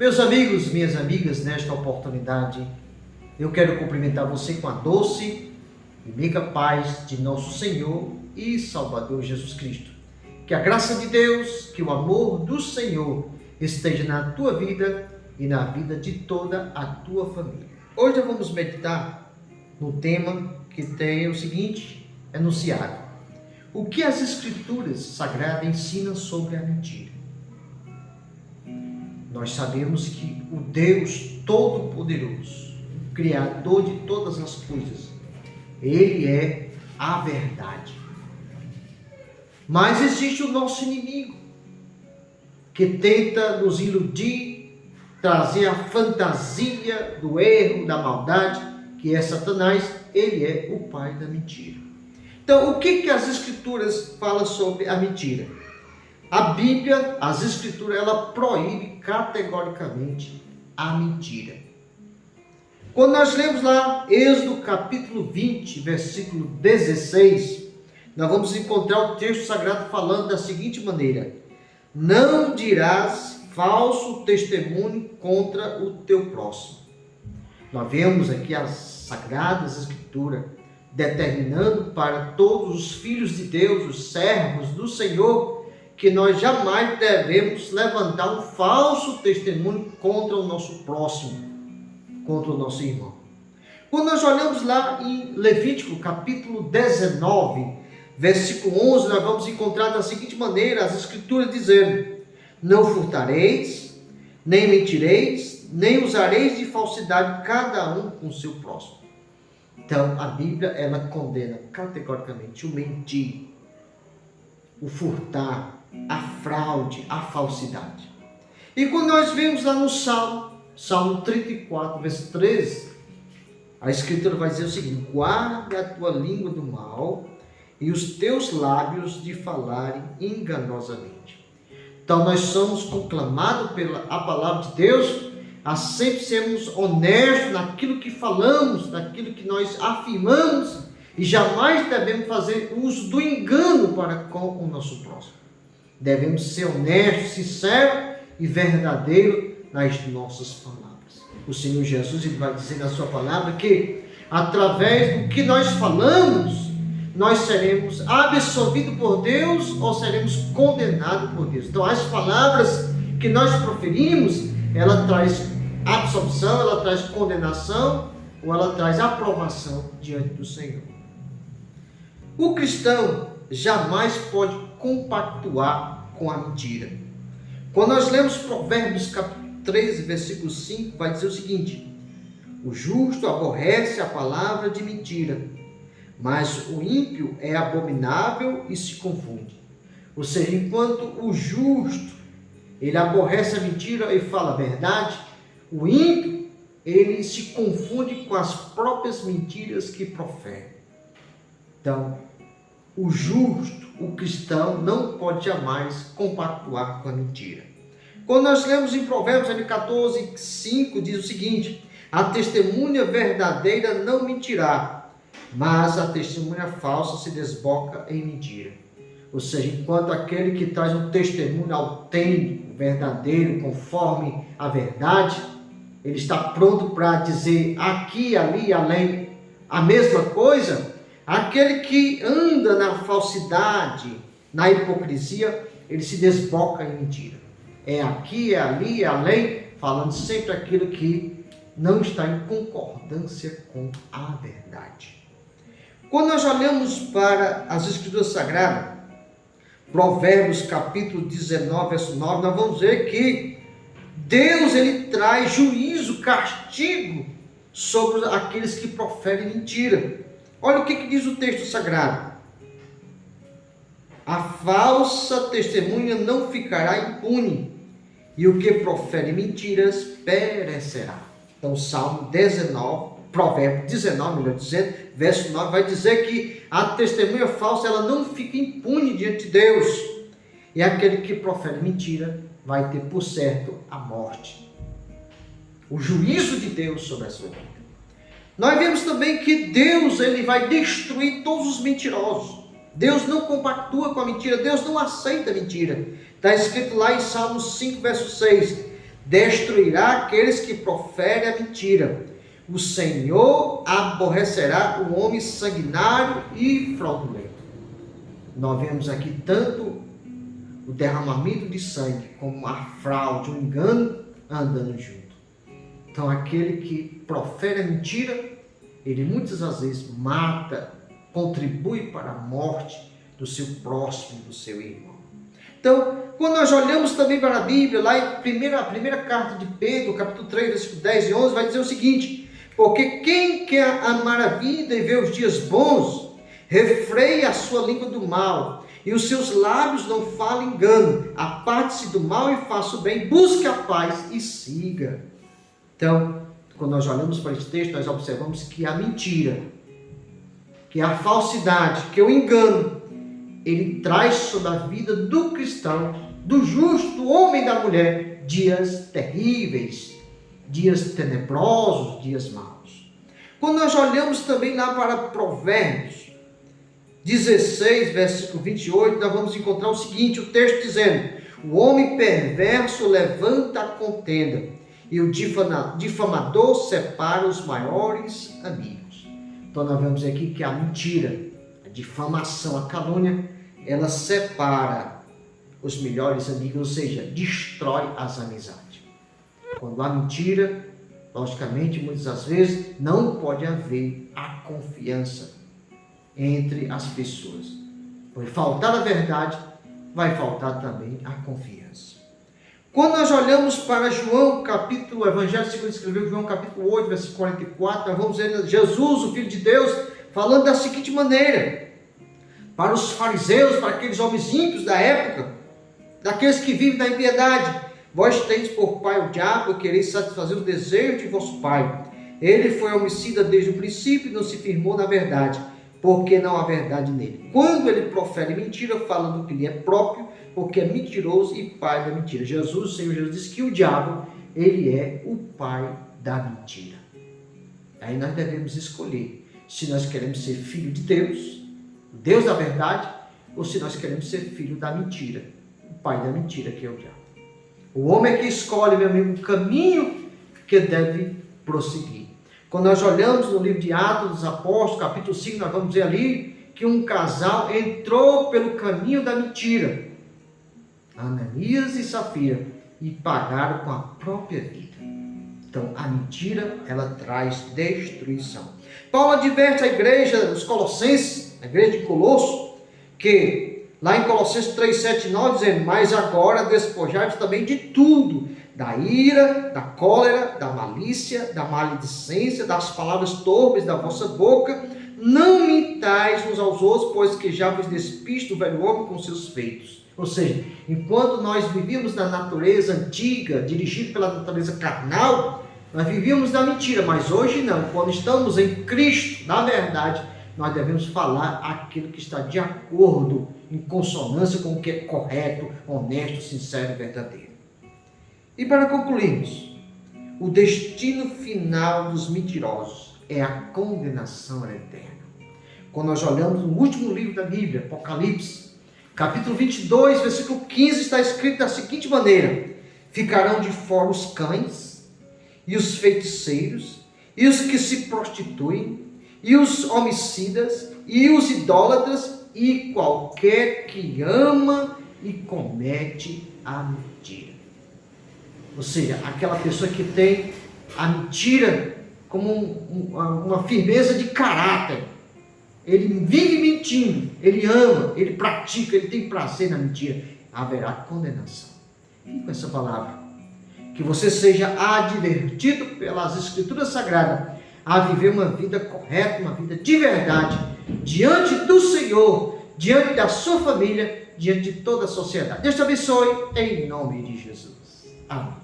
Meus amigos, minhas amigas, nesta oportunidade, eu quero cumprimentar você com a doce e meiga paz de nosso Senhor e Salvador Jesus Cristo. Que a graça de Deus, que o amor do Senhor esteja na tua vida e na vida de toda a tua família. Hoje nós vamos meditar no tema que tem o seguinte enunciado: o que as Escrituras Sagradas ensinam sobre a mentira? Nós sabemos que o Deus Todo-Poderoso, Criador de todas as coisas, Ele é a verdade. Mas existe o nosso inimigo, que tenta nos iludir, trazer a fantasia do erro, da maldade, que é Satanás. Ele é o pai da mentira. Então, o que as Escrituras falam sobre a mentira? A Bíblia, as Escrituras, ela proíbe categoricamente a mentira. Quando nós lemos lá Êxodo capítulo 20, versículo 16, nós vamos encontrar o texto sagrado falando da seguinte maneira: não dirás falso testemunho contra o teu próximo. Nós vemos aqui as Sagradas Escrituras determinando para todos os filhos de Deus, os servos do Senhor, que nós jamais devemos levantar um falso testemunho contra o nosso próximo, contra o nosso irmão. Quando nós olhamos lá em Levítico capítulo 19, versículo 11, nós vamos encontrar da seguinte maneira as Escrituras dizendo: não furtareis, nem mentireis, nem usareis de falsidade cada um com o seu próximo. Então a Bíblia, ela condena categoricamente o mentir, o furtar, a fraude, a falsidade. E quando nós vemos lá no Salmo 34, verso 13, a Escritura vai dizer o seguinte: guarda a tua língua do mal e os teus lábios de falarem enganosamente. Então nós somos conclamados pela a palavra de Deus a sempre sermos honestos naquilo que falamos, naquilo que nós afirmamos, e jamais devemos fazer uso do engano para com o nosso próximo. Devemos ser honestos, sinceros e verdadeiros nas nossas palavras. O Senhor Jesus, ele vai dizer na sua palavra que através do que nós falamos, nós seremos absolvidos por Deus ou seremos condenados por Deus. Então as palavras que nós proferimos, ela traz absolvição, ela traz condenação ou ela traz aprovação diante do Senhor. O cristão jamais pode compactuar com a mentira. Quando nós lemos Provérbios capítulo 13, versículo 5, vai dizer o seguinte: o justo aborrece a palavra de mentira, mas o ímpio é abominável e se confunde. Ou seja, enquanto o justo, ele aborrece a mentira e fala a verdade, o ímpio, ele se confunde com as próprias mentiras que profere. Então, o justo, o cristão, não pode jamais compactuar com a mentira. Quando nós lemos em Provérbios 14, 5, diz o seguinte: a testemunha verdadeira não mentirá, mas a testemunha falsa se desboca em mentira. Ou seja, enquanto aquele que traz um testemunho autêntico, verdadeiro, conforme a verdade, ele está pronto para dizer aqui, ali, além a mesma coisa, aquele que anda na falsidade, na hipocrisia, ele se desboca em mentira. É aqui, é ali, é além, falando sempre aquilo que não está em concordância com a verdade. Quando nós olhamos para as Escrituras Sagradas, Provérbios capítulo 19, verso 9, nós vamos ver que Deus, ele traz juízo, castigo sobre aqueles que proferem mentira. Olha o que diz o texto sagrado: a falsa testemunha não ficará impune, e o que profere mentiras perecerá. Então, Salmo 19, Provérbio 19, melhor dizendo, verso 9, vai dizer que a testemunha falsa, ela não fica impune diante de Deus, e aquele que profere mentira vai ter por certo a morte, o juízo de Deus sobre a sua vida. Nós vemos também que Deus, ele vai destruir todos os mentirosos. Deus não compactua com a mentira, Deus não aceita a mentira. Está escrito lá em Salmos 5, verso 6: destruirá aqueles que proferem a mentira. O Senhor aborrecerá o homem sanguinário e fraudulento. Nós vemos aqui tanto o derramamento de sangue como a fraude, o engano andando junto. Então aquele que profere a mentira, ele muitas das vezes mata, contribui para a morte do seu próximo, do seu irmão. Então, quando nós olhamos também para a Bíblia, lá em a primeira carta de Pedro, capítulo 3, versículo 10 e 11, vai dizer o seguinte: porque quem quer amar a vida e ver os dias bons, refreie a sua língua do mal, e os seus lábios não falem engano, aparte-se do mal e faça o bem, busque a paz e siga. Então, quando nós olhamos para esse texto, nós observamos que a mentira, que a falsidade, que o engano, ele traz sobre a vida do cristão, do justo, do homem e da mulher, dias terríveis, dias tenebrosos, dias maus. Quando nós olhamos também lá para Provérbios 16, versículo 28, nós vamos encontrar o seguinte, o texto dizendo: o homem perverso levanta a contenda, e o difamador separa os maiores amigos. Então nós vemos aqui que a mentira, a difamação, a calúnia, ela separa os melhores amigos, ou seja, destrói as amizades. Quando há mentira, logicamente, muitas das vezes, não pode haver a confiança entre as pessoas. Por faltar a verdade, vai faltar também a confiança. Quando nós olhamos para João, o Evangelho segundo escreveu João, capítulo 8, versículo 44, nós vamos ver Jesus, o Filho de Deus, falando da seguinte maneira, para os fariseus, para aqueles homens ímpios da época, daqueles que vivem na impiedade: vós tendes por pai o diabo, e quereis satisfazer os desejos de vosso pai. Ele foi homicida desde o princípio e não se firmou na verdade, porque não há verdade nele. Quando ele profere mentira, fala do que lhe é próprio, porque é mentiroso e pai da mentira. O Senhor Jesus disse que o diabo, ele é o pai da mentira. Aí nós devemos escolher se nós queremos ser filho de Deus, o Deus da verdade, ou se nós queremos ser filho da mentira, o pai da mentira, que é o diabo. O homem é que escolhe, meu amigo, o caminho que deve prosseguir. Quando nós olhamos no livro de Atos dos Apóstolos, capítulo 5, nós vamos ver ali que um casal entrou pelo caminho da mentira, Ananias e Safira, e pagaram com a própria vida. Então, a mentira, ela traz destruição. Paulo adverte a igreja, os Colossenses, a igreja de Colosso, que lá em Colossenses 3, 7 e 9, dizendo: mas agora despojai-vos também de tudo, da ira, da cólera, da malícia, da maledicência, das palavras torpes da vossa boca. Não mintais uns aos outros, pois que já vos despiste do velho homem com seus feitos. Ou seja, enquanto nós vivíamos na natureza antiga, dirigido pela natureza carnal, nós vivíamos na mentira, mas hoje não. Quando estamos em Cristo, na verdade, nós devemos falar aquilo que está de acordo, em consonância com o que é correto, honesto, sincero e verdadeiro. E para concluirmos, o destino final dos mentirosos é a condenação eterna. Quando nós olhamos no último livro da Bíblia, Apocalipse, capítulo 22, versículo 15, está escrito da seguinte maneira: ficarão de fora os cães, e os feiticeiros, e os que se prostituem, e os homicidas, e os idólatras, e qualquer que ama e comete a mentira. Ou seja, aquela pessoa que tem a mentira como uma firmeza de caráter. Ele vive mentindo, ele ama, ele pratica, ele tem prazer na mentira. Haverá condenação. E com essa palavra, que você seja advertido pelas Escrituras Sagradas a viver uma vida correta, uma vida de verdade, diante do Senhor, diante da sua família, diante de toda a sociedade. Deus te abençoe, em nome de Jesus. Amém.